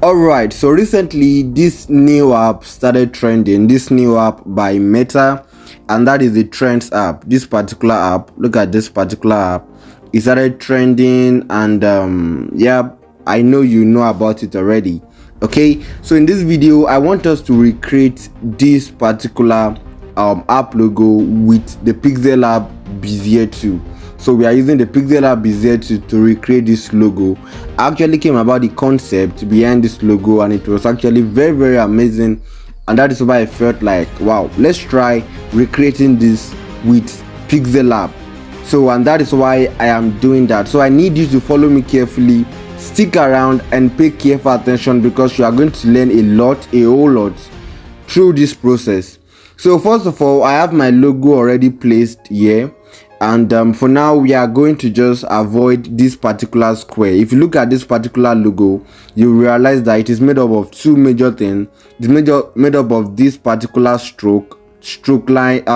Alright, so recently this new app started trending, this new app by Meta, and that is the Trends app. This particular app, look at this particular app, it started trending, and yeah, I know you know about it already. Okay, so in this video I want us to recreate this particular app logo with the Pixellab Bezier 2. So we are using the Pixellab Bezier to recreate this logo. I actually came about the concept behind this logo, and it was actually very amazing, and that is why I felt like, wow, let's try recreating this with Pixellab. So, and that is why I am doing that. So I need you to follow me carefully, stick around and pay careful attention, because you are going to learn a whole lot through this process. So first of all, I have my logo already placed here, and for now we are going to just avoid this particular square. If you look at this particular logo, you realize that it is made up of two major things. It's made up of this particular stroke like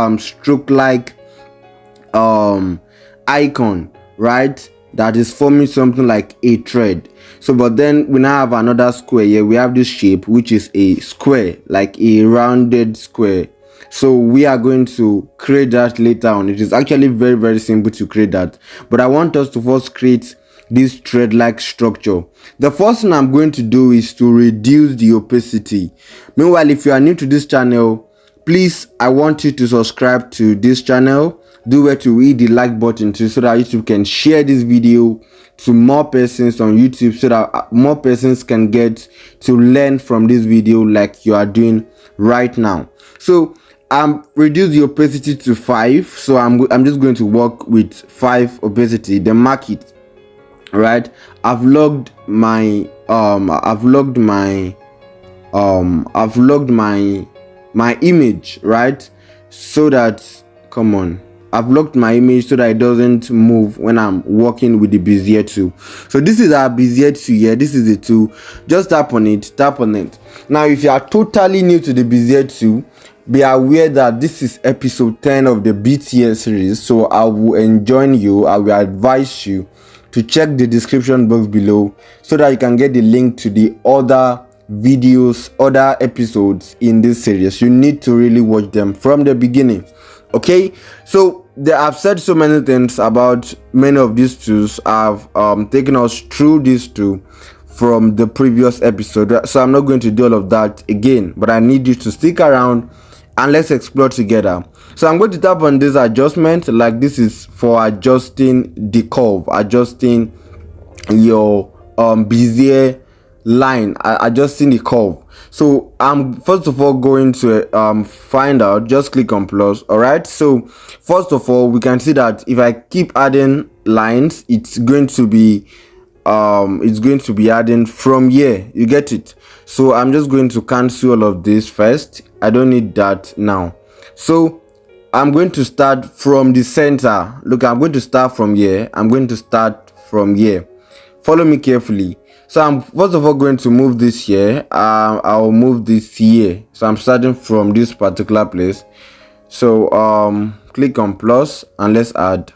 icon, right, that is forming something like a thread. So but then we now have another square here. We have this shape which is a square, like a rounded square. So we are going to create that later on. It is actually very simple to create that, but I want us to first create this thread like structure. The first thing I'm going to do is to reduce the opacity. Meanwhile, if you are new to this channel, please, I want you to subscribe to this channel. Do where to hit the like button too, so that YouTube can share this video to more persons on YouTube, so that more persons can get to learn from this video like you are doing right now. So reduce the opacity to 5. So I'm just going to work with 5 opacity, then mark it. Right, I've logged my image, right, so that, come on, I've locked my image so that it doesn't move when I'm working with the Bezier 2. So this is our Bezier 2 here. This is the 2. Just tap on it. Now if you are totally new to the Bezier 2, be aware that this is episode 10 of the BTS series. So I will advise you to check the description box below, so that you can get the link to the other videos, other episodes in this series. You need to really watch them from the beginning. Okay, so I've said so many things about many of these tools. I've taken us through these two from the previous episode, so I'm not going to do all of that again, but I need you to stick around and let's explore together. So I'm going to tap on this adjustment. Like, this is for adjusting the curve, adjusting your Bezier line, adjusting the curve. So I'm first of all going to find out, just click on plus. All right, so first of all, we can see that if I keep adding lines, it's going to be adding from here. You get it? So I'm just going to cancel all of this first. I don't need that now. So I'm going to start from the center. Look, I'm going to start from here. Follow me carefully. So I'm first of all going to move this here. I'll move this here. So I'm starting from this particular place. So click on plus and let's add.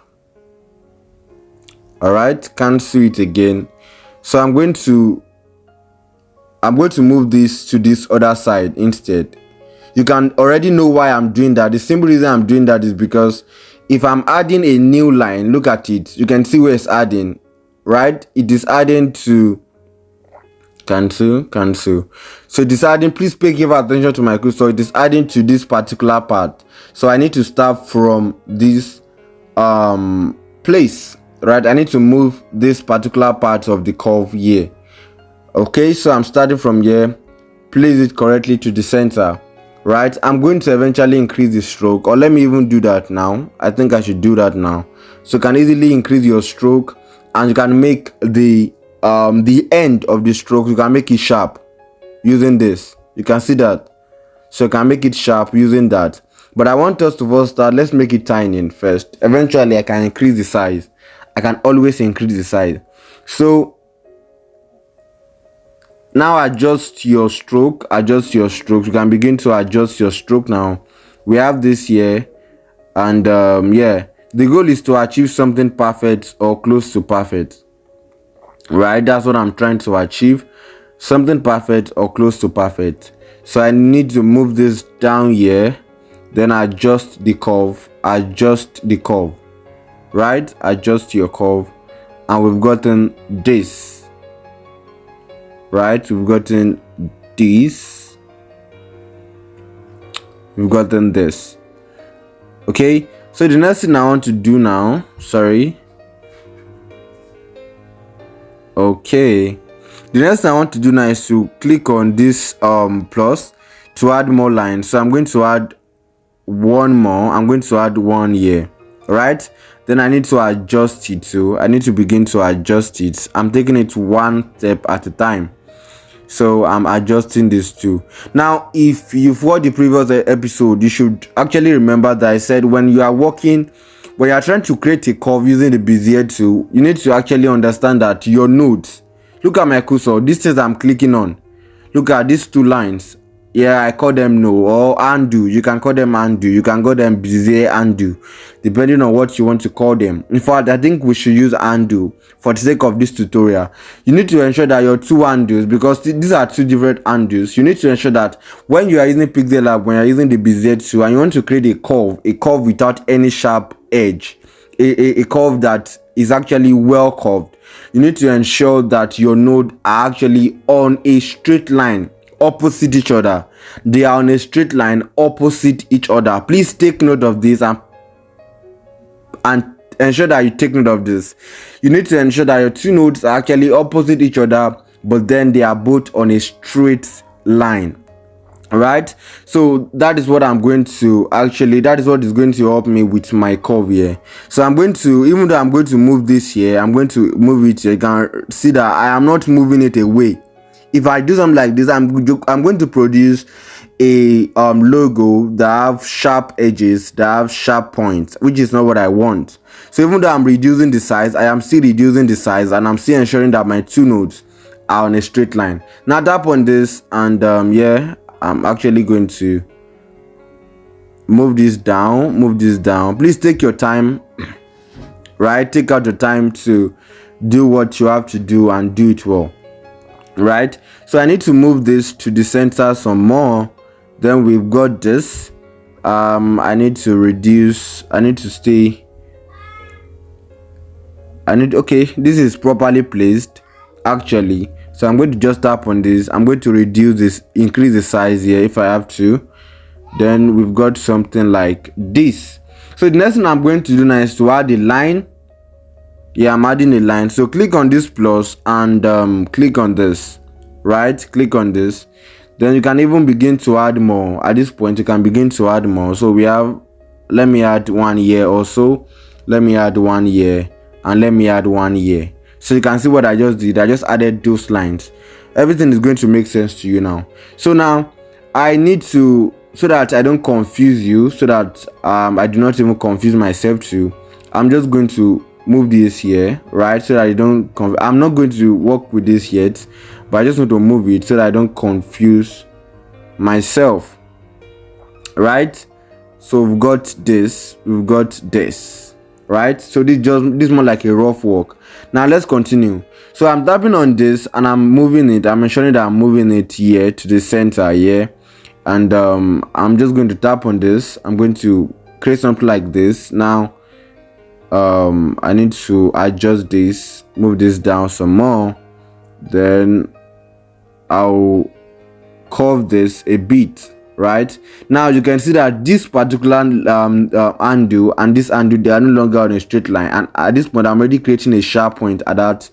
All right, cancel it again. So I'm going to move this to this other side instead. You can already know why I'm doing that. The simple reason I'm doing that is because if I'm adding a new line, look at it, you can see where it's adding, right? It is adding to cancel. So it is adding, please pay careful attention to my code. So it is adding to this particular part. So I need to start from this place, right? I need to move this particular part of the curve here. Okay, so I'm starting from here. Place it correctly to the center. Right, I'm going to eventually increase the stroke, or let me even do that now. I think I should do that now. So you can easily increase your stroke, and you can make the end of the stroke, you can make it sharp using this. You can see that. So you can make it sharp using that. But I want us to first start. Let's make it tiny first. Eventually I can increase the size. I can always increase the size. So now adjust your stroke. You can begin to adjust your stroke now. We have this here, and yeah, the goal is to achieve something perfect or close to perfect, right? That's what I'm trying to achieve. something perfect or close to perfect. So I need to move this down here, then adjust the curve, right? Adjust your curve, and we've gotten this, right? We've gotten this, we've gotten this. Okay, so the next thing I want to do now, okay, the next thing I want to do now is to click on this plus to add more lines. So I'm going to add one more. I'm going to add one here, right? Then I need to adjust it. So I need to begin to adjust it. I'm taking it one step at a time. So I'm adjusting this too. Now, if you've watched the previous episode, you should actually remember that I said when you are working, when you are trying to create a curve using the Bezier tool, you need to actually understand that your nodes, look at my cursor, these things I'm clicking on, look at these two lines. Yeah, I call them no or undo. You can call them undo. You can call them Bezier undo, depending on what you want to call them. In fact, I think we should use undo for the sake of this tutorial. You need to ensure that your two undos, because these are two different undos, you need to ensure that when you are using Pixellab, when you are using the Bezier tool, and you want to create a curve without any sharp edge, a curve that is actually well curved, you need to ensure that your nodes are actually on a straight line opposite each other. They are on a straight line opposite each other. Please take note of this and ensure that you take note of this. You need to ensure that your two nodes are actually opposite each other, but then they are both on a straight line. Right, so that is what I'm going to that is what is going to help me with my curve here. So I'm going to, even though I'm going to move this here, I'm going to move it here. You can see that I am not moving it away. If I do something like this, I'm going to produce a logo that have sharp edges, that have sharp points, which is not what I want. So even though I'm reducing the size, I am still reducing the size, and I'm still ensuring that my two nodes are on a straight line. Now tap on this, and yeah, I'm actually going to move this down. Please take your time, right? Take out the time to do what you have to do and do it well. Right, so I need to move this to the center some more. Then we've got this. I need to reduce. Okay, this is properly placed actually. So I'm going to just tap on this. I'm going to reduce this, increase the size here if I have to. Then we've got something like this. So the next thing I'm going to do now is to add a line. Yeah, I'm adding a line. So click on this plus and click on this, right? Click on this. Then you can even begin to add more. At this point, you can begin to add more. So we have, let me add 1 year also. Let me add 1 year, and let me add 1 year. So you can see what I just did. I just added those lines. Everything is going to make sense to you now. So now I need to, so that I don't confuse you, so that I do not even confuse myself too, I'm just going to move this here, right? So that I don't I'm not going to work with this yet, but I just want to move it so that I don't confuse myself, right? So we've got this, right? So this is more like a rough work. Now let's continue. So I'm tapping on this and I'm moving it. I'm ensuring that I'm moving it here to the center here, and I'm just going to tap on this. I'm going to create something like this. Now I need to adjust this, move this down some more, then I'll curve this a bit. Right now you can see that this particular undo and this undo, they are no longer on a straight line, and at this point I'm already creating a sharp point at that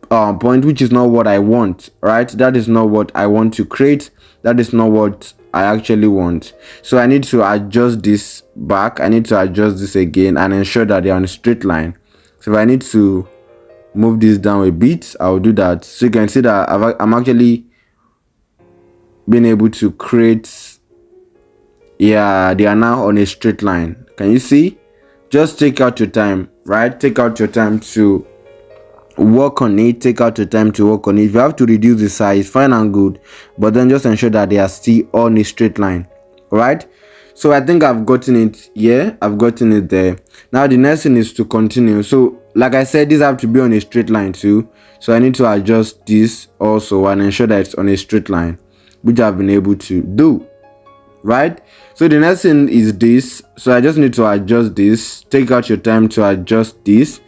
point, which is not what I want. Right, that is not what I want to create. That is not what I actually want. So I need to adjust this back. I need to adjust this again and ensure that they are on a straight line. So if I need to move this down a bit, I'll do that. So you can see that I'm actually being able to create, yeah, they are now on a straight line. Can you see? Just take out your time, right? Take out your time to work on it. Take out your time to work on it. If you have to reduce the size, fine and good, but then just ensure that they are still on a straight line. Right, so I think I've gotten it here. I've gotten it there. Now the next thing is to continue. So like I said, these have to be on a straight line too, so I need to adjust this also and ensure that it's on a straight line, which I've been able to do, right? So the next thing is this. So I just need to adjust this. Take out your time to adjust this.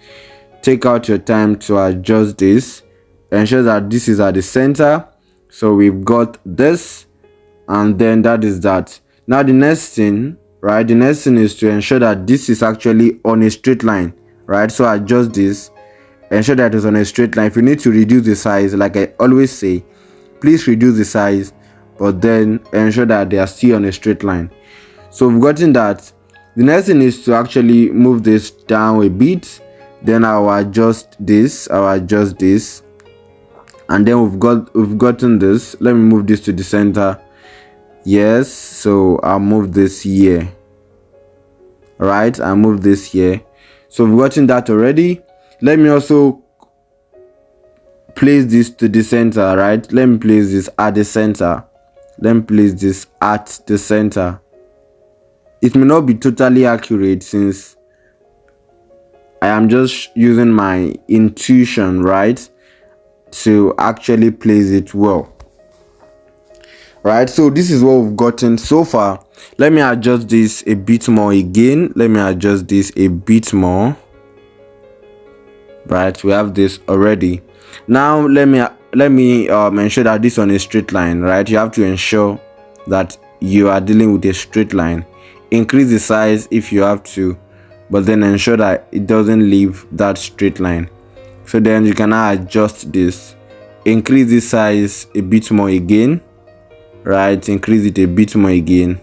Take out your time to adjust this. Ensure that this is at the center. So we've got this, and then that is that. Now the next thing, right, the next thing is to ensure that this is actually on a straight line, right? So adjust this, ensure that it's on a straight line. If you need to reduce the size, like I always say, please reduce the size, but then ensure that they are still on a straight line. So we've gotten that. The next thing is to actually move this down a bit. Then I'll adjust this, and then we've gotten this. Let me move this to the center. Yes, so I'll move this here. Right, I'll move this here. So we've gotten that already. Let me also place this to the center, right? Let me place this at the center. Let me place this at the center. It may not be totally accurate since I am just using my intuition, right, to actually place it well. Right, so this is what we've gotten so far. Let me adjust this a bit more again. Let me adjust this a bit more. Right, we have this already. Now let me ensure that this is on a straight line, right? You have to ensure that you are dealing with a straight line. Increase the size if you have to, but then ensure that it doesn't leave that straight line. So then you can now adjust this. Increase the size a bit more again, right? Increase it a bit more again,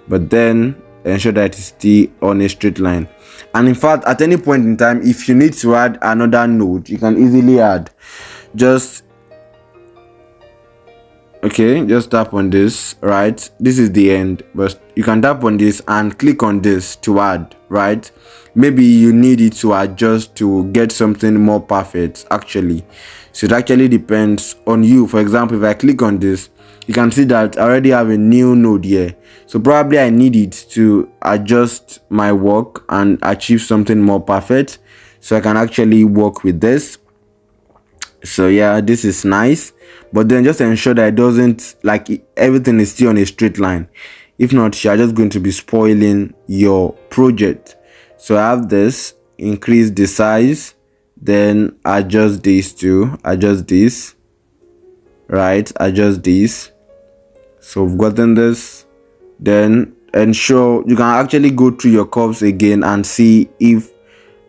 but then ensure that it's still on a straight line. And in fact, at any point in time, if you need to add another node, you can easily add. Just tap on this, right? This is the end, but you can tap on this and click on this to add, right? Maybe you need it to adjust to get something more perfect actually. So it actually depends on you. For example, if I click on this, you can see that I already have a new node here. So probably I need it to adjust my work and achieve something more perfect, so I can actually work with this. So yeah, this is nice, but then just ensure that it doesn't, like, everything is still on a straight line. If not, you are just going to be spoiling your project. So I have this, increase the size, then adjust this too, adjust this, right, adjust this. So we've gotten this. Then ensure you can actually go through your curves again and see if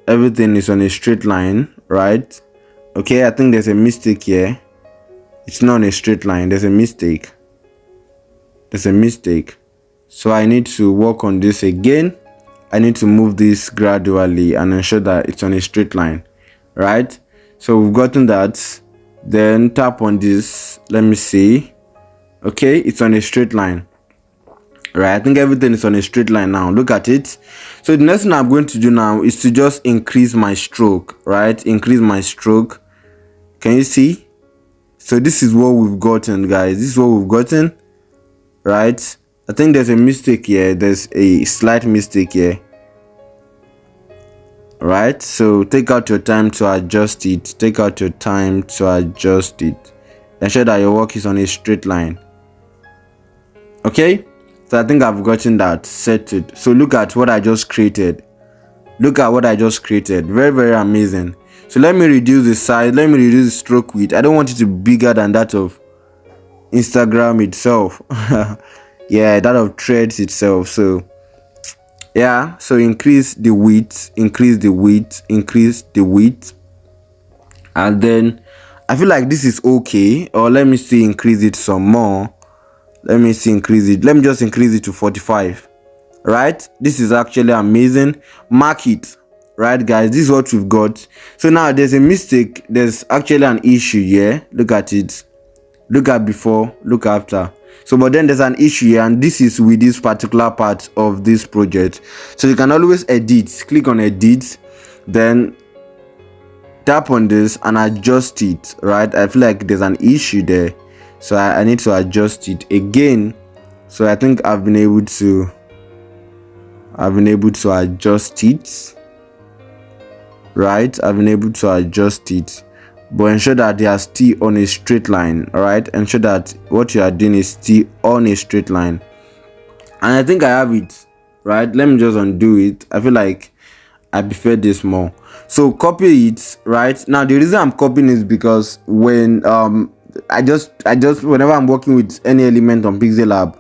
everything is on a straight line, right? Okay, I think there's a mistake here. It's not on a straight line. There's a mistake. So I need to work on this again. I need to move this gradually and ensure that it's on a straight line, right? So we've gotten that. Then tap on this. Let me see. Okay, it's on a straight line. Right, I think everything is on a straight line now. Look at it. So the next thing I'm going to do now is to just increase my stroke, right? Increase my stroke. Can you see? So this is what we've gotten, guys. This is what we've gotten, right? I think there's a mistake here. There's a slight mistake here, right? So take out your time to adjust it. Ensure that your work is on a straight line. Okay, so I think I've gotten that settled. So look at what I just created. Very, very amazing. So let me reduce the size. Let me reduce the stroke width. I don't want it to be bigger than that of Instagram itself. Yeah, that of Threads itself. So yeah, so increase the width, and then I feel like this is okay. Or let me see, increase it some more. Let me just increase it to 45. Right, this is actually amazing. Mark it. Right, guys, this is what we've got. So now there's a mistake. There's actually an issue here. Look at it. Look at before, look after. So but then there's an issue here, and this is with this particular part of this project. So you can always edit. Click on edit, then tap on this and adjust it. Right, I feel like there's an issue there, so I need to adjust it again. So I think I've been able to adjust it. right? I've been able to adjust it, but ensure that they are still on a straight line. All right, ensure that what you are doing is still on a straight line. And I think I have it, right? Let me just undo it. I feel like I prefer this more. So copy it, right? Now the reason I'm copying is because when I just whenever I'm working with any element on Pixellab,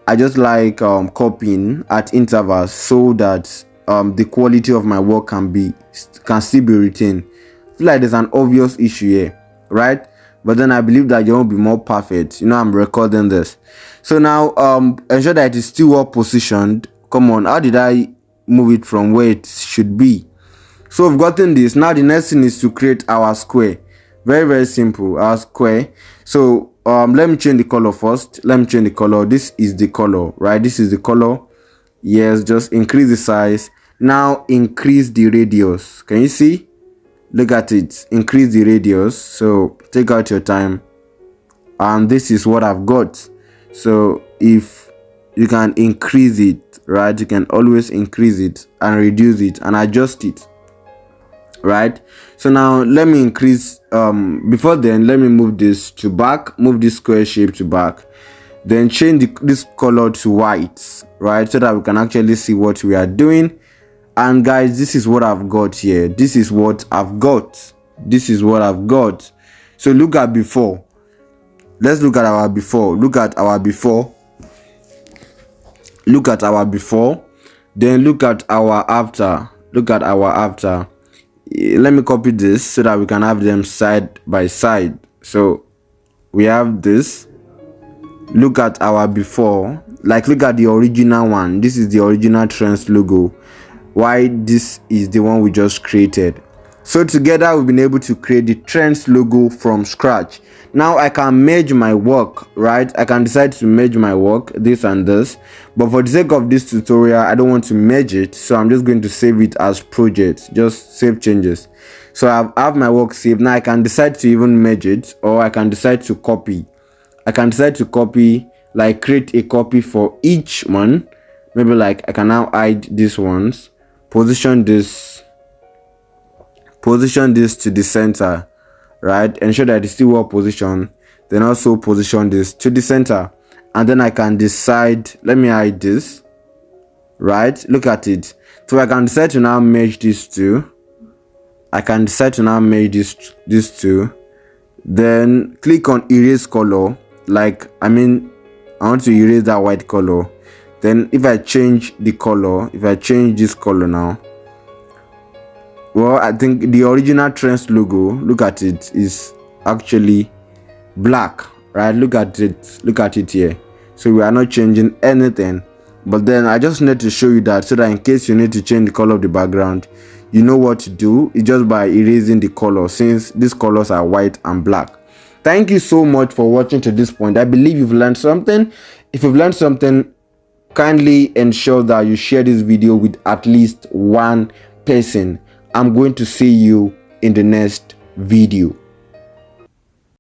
I just like copying at intervals so that the quality of my work can still be retained. I feel like there's an obvious issue here, right? But then I believe that you won't be more perfect. I'm recording this. So now ensure that it is still well positioned. Come on, how did I move it from where it should be? So we've gotten this. Now the next thing is to create our square. Very, very simple. Our square. So let me change the color first. Let me change the color. This is the color, right? This is the color. Yes, just increase the size. Now increase the radius. Can you see? Look at it. Increase the radius. So take out your time. And this is what I've got. So if you can increase it, right? You can always increase it and reduce it and adjust it, right? So now let me increase before then let me move this to back, move this square shape to back, then change this color to white, right? So that we can actually see what we are doing. And guys, this is what I've got here. This is what I've got. This is what I've got. So look at before. Let's look at our before. Look at our before. Look at our before. Then look at our after. Look at our after. Let me copy this so that we can have them side by side. So we have this. Look at our before. Like look at the original one. This is the original Trends logo. Why this is the one we just created. So together we've been able to create the Trends logo from scratch. Now I can merge my work, right? I can decide to merge my work, this and this. But for the sake of this tutorial, I don't want to merge it. So I'm just going to save it as project. Just save changes. So I have my work saved. Now I can decide to even merge it, or I can decide to copy. I can decide to copy, like create a copy for each one. Maybe like I can now hide these ones. Position this to the center, right? Ensure that it's still well positioned. Then also position this to the center, and then I can decide, let me hide this, right? Look at it. So I can decide to now merge these two. I can decide to now merge these two. Then click on erase color. Like I want to erase that white color. Then if I change the color, if I change this color now, well, I think the original Trends logo, look at it, is actually black, right? Look at it here. So we are not changing anything. But then I just need to show you that so that in case you need to change the color of the background, you know what to do. It's just by erasing the color, since these colors are white and black. Thank you so much for watching to this point. I believe you've learned something. If you've learned something, kindly ensure that you share this video with at least one person. I'm going to see you in the next video.